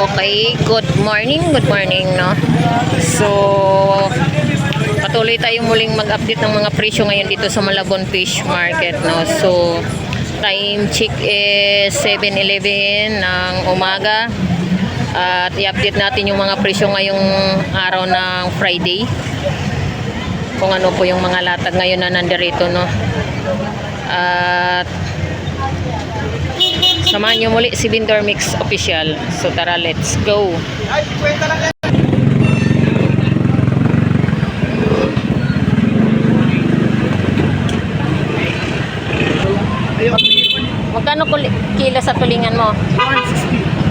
Okay, good morning, no. So, patuloy tayong muling mag-update ng mga presyo ngayon dito sa Malabon Fish Market, no. So, time check is 7:11 ng umaga. At i-update natin yung mga presyo ngayong araw ng Friday. Kung ano po yung mga latag ngayon na nandirito, no. At samahan nyo muli si Vendor Mix Official. So tara, let's go. Magkano kilo sa tulingan mo?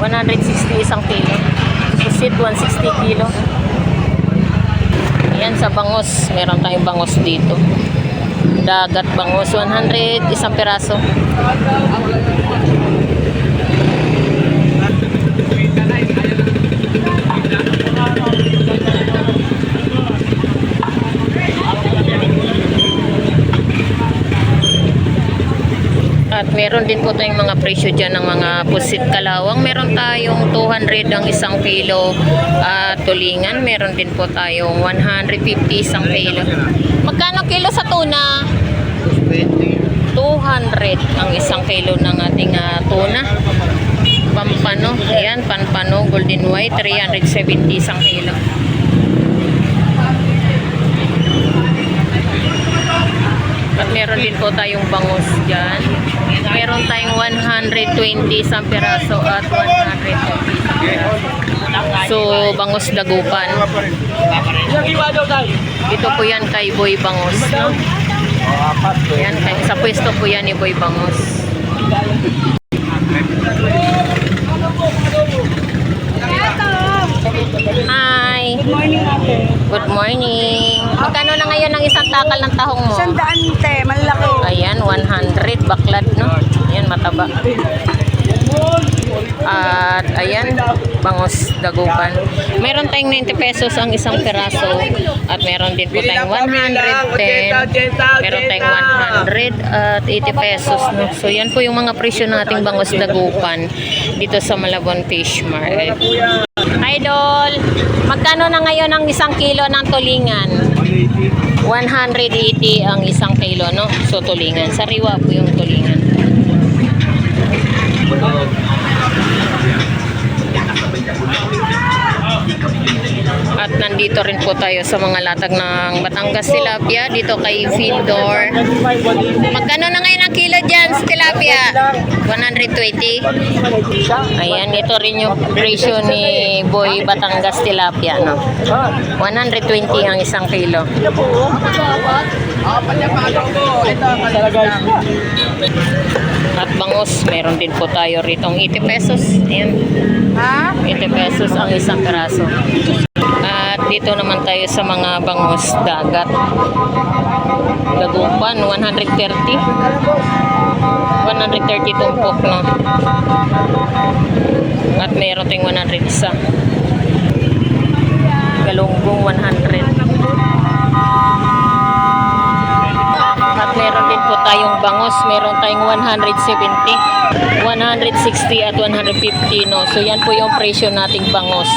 160 isang kilo. Susit 160 kilo. Ayan sa bangos. Meron tayong bangos dito. Dagat bangos 100 isang piraso. At meron din po tayong mga presyo dyan ng mga pusit kalawang. Meron tayong 200 ang isang kilo. Tulingan, meron din po tayong 150 isang kilo. Magkano kilo sa tuna? 200 ang isang kilo ng ating tuna. Pampano, ayan, pampano, golden white, 370 isang kilo. At meron din po tayong bangus dyan. Meron tayong 120 isang piraso at 150. So, bangus dagupan. Ito po yan kay Boy Bangus, no? Yan, sa pwesto po yan ni Boy Bangus. Hi! Good morning, ate. Good morning. Magkano na ngayon ang isang takal ng tahong mo? 100, te. Malaki. Ayan, 100. Baklad, no? Ayan, mataba. At ayan, bangus dagupan. Meron tayong 90 pesos ang isang peraso. At meron din po tayong 110. Meron tayong 100 at 80 pesos, no? So yan po yung mga presyo ng ating bangus dagupan dito sa Malabon Fish Market. Idol, magkano na ngayon ang isang kilo ng tulingan? 180 ang isang kilo, no? So tulingan, sariwa po yung tulingan. At nandito rin po tayo sa mga latag ng Batangas tilapia dito kay Vendor. Magkano na ngayon ang kilo dyan sa tilapia? 120. Ayan, ito rin yung presyo ni Boy Batangas tilapia, no? 120 ang isang kilo. At bangus, meron din po tayo ritong 80 pesos. Ayan. 80 pesos ang isang peraso. At dito naman tayo sa mga bangus dagat. Dagupan, 130. 130 tumpok, no? At meron tayong 100 isa. Galunggong 100. At meron din po tayong bangus. Meron tayong 170, 160 at 150, no? So yan po yung presyo nating bangus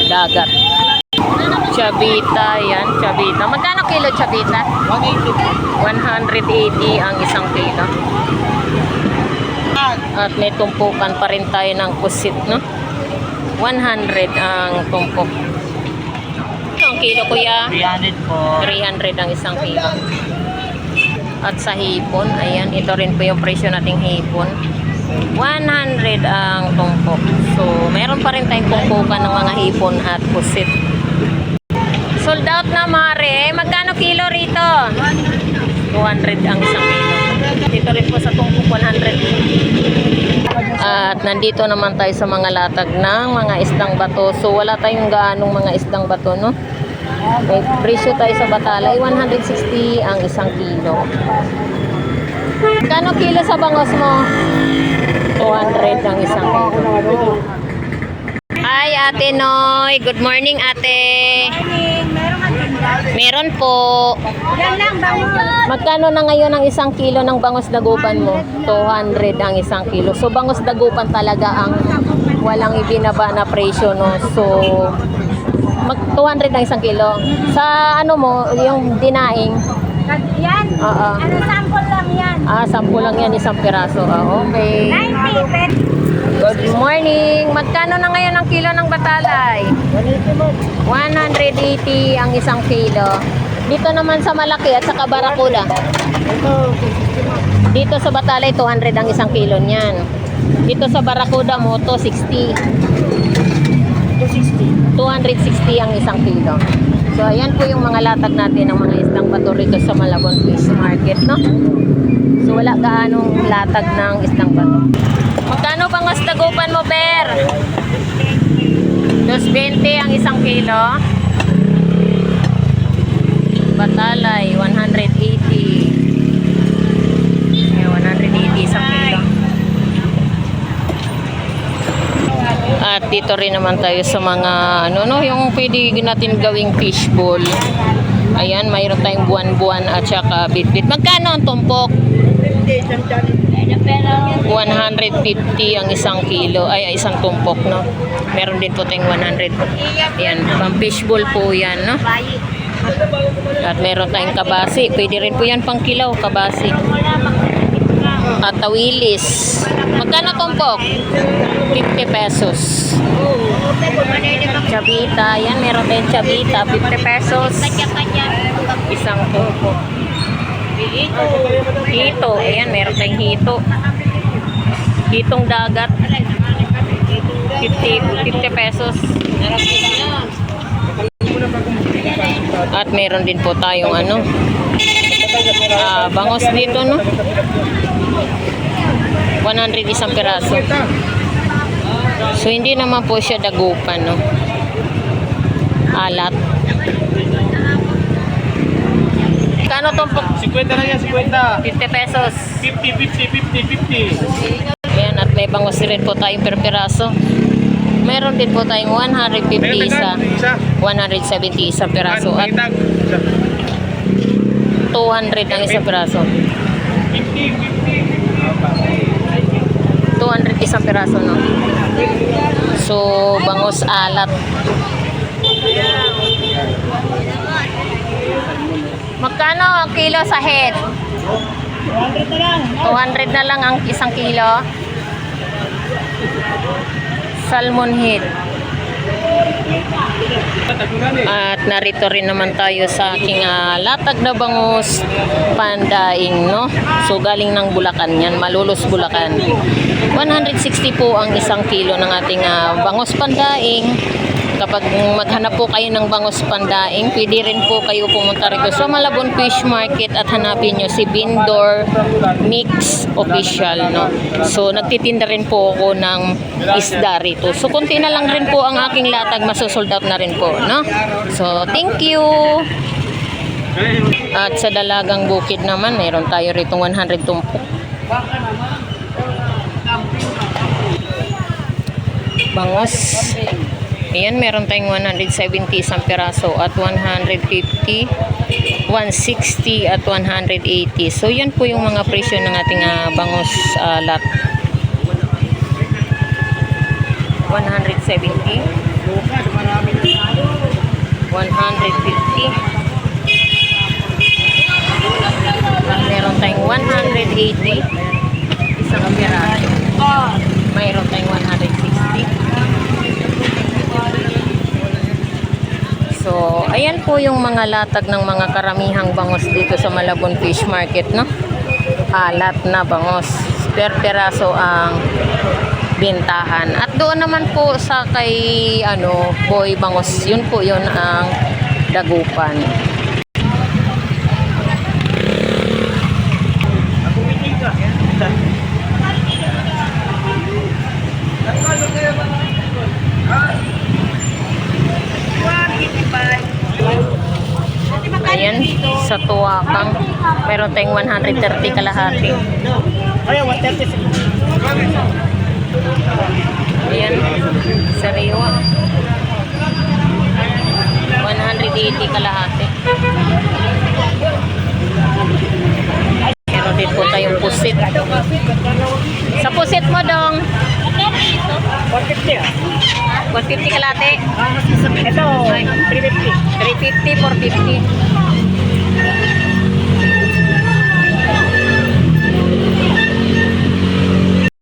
dagat. Chavita, yan, chavita. Magkano kilo chavita? 180 ang isang kilo. At may tumpukan pa rin tayo ng pusit, no? 100 ang tumpok. Ang kilo, kuya? 300 po. 300 ang isang kilo. At sa hipon, ayan, ito rin po yung presyo nating hipon. 100 ang tumpok. So, meron pa rin tayong tumpukan ng mga hipon at pusit. Sold out na, mare. Magkano kilo rito? 200 ang isang kilo. Dito rin po sa tumpok, 100. At nandito naman tayo sa mga latag ng mga isdang bato. So, wala tayong gaanong mga isdang bato, no? May presyo tayo sa batalay, 160 ang isang kilo. Kano kilo sa bangos mo? 200 ang isang kilo. Hi, Ate Noy. Good morning, ate. Meron po. Yan lang, bangus. Magkano na ngayon ang isang kilo ng bangus dagupan mo? 200 ang isang kilo. So, bangus dagupan talaga ang walang ibinaba na presyo, no? So, mag 200 ang isang kilo. Sa ano mo, yung dinaing, Yan. Oo. Ano, sample lang yan. 10 lang yan, isang piraso. Okay. 90, pet. Good morning. Magkano na ngayon ang kilo ng batalay? 180 ang isang kilo. Dito naman sa malaki at saka barakuda. Dito sa batalay, 200 ang isang kilo niyan. Dito sa barakuda mo, 260. 260 ang isang kilo. So, ayan po yung mga latag natin ng mga isdang bato rito sa Malabon Fish Market, no? So, wala gaanong latag ng isdang bato. Magkano bang mas dagupan mo, Ber? 220 ang isang kilo. Batalay, 180. Ayan, 180 isang kilo. At dito rin naman tayo sa mga yung pwede natin gawing fishbowl. Ayan, mayroon tayong buwan-buwan at saka bit-bit. Magkano ang tumpok? 150 ang isang kilo. Ay, isang tumpok, no? Meron din po tayong 100. Ayan, pang fishbowl po yan, no? At meron tayong kabasi. Pwede rin po yan pang kilaw, kabasi. At tawilis. Magkano tumpok? 50 pesos. Chabita. Yan, meron tayong chabita. 50 pesos. Isang tumpok. Hito. Ayan, meron tayong hito. Hitong dagat. 50 pesos. At meron din po tayong bangos dito, no? 100 isang piraso. So, hindi naman po siya dagupan, no? Alat. Kano tumpok? 50 na yan, 50. 50 pesos. 50. Ayan, at may bangos rin po tayong per piraso. Meron din po tayong 150 isa. 170 isang piraso. At 200 ang isang piraso. 200 isang piraso, no? So, bangos alat. Magkano ang kilo sa head? 200 na lang ang isang kilo. Salmon head. At narito rin naman tayo sa aking latag na bangus pandaing, no? So, galing ng Bulacan yan, Malolos, Bulacan. 160 po ang isang kilo ng ating bangus pandaing. Kapag maghanap po kayo ng bangus pandaing, pwede rin po kayo pumunta rito sa Malabon Fish Market at hanapin nyo si Bindor Mix Official, no? So, nagtitinda rin po ako ng isda rito. So, konti na lang rin po ang aking latag, masusold out na rin po, no? So, thank you! At sa Dalagang Bukid naman, mayroon tayo rito 100 tumpok. Bangos. Ayan, meron tayong 170 isang piraso at 150, 160 at 180. So, yan po yung mga presyo ng ating bangos lot. 170, 150, at meron tayong 180 isang piraso. Mayroon tayong 160. So, ayan po yung mga latag ng mga karamihang bangos dito sa Malabon Fish Market, no? Alat na bangos. Per peraso ang bintahan. At doon naman po sa kay Boy Bangos, yun po yun ang dagupan. Ayan, sa Tuwakang meron tayong 130 kalahati. Ayan, 130. Ayan, sa Riwa 180 kalahati. Meron din po tayong pusit. Sa pusit mo dong 40 150 ah. 150 kalate. Ito, 350. 350, 450.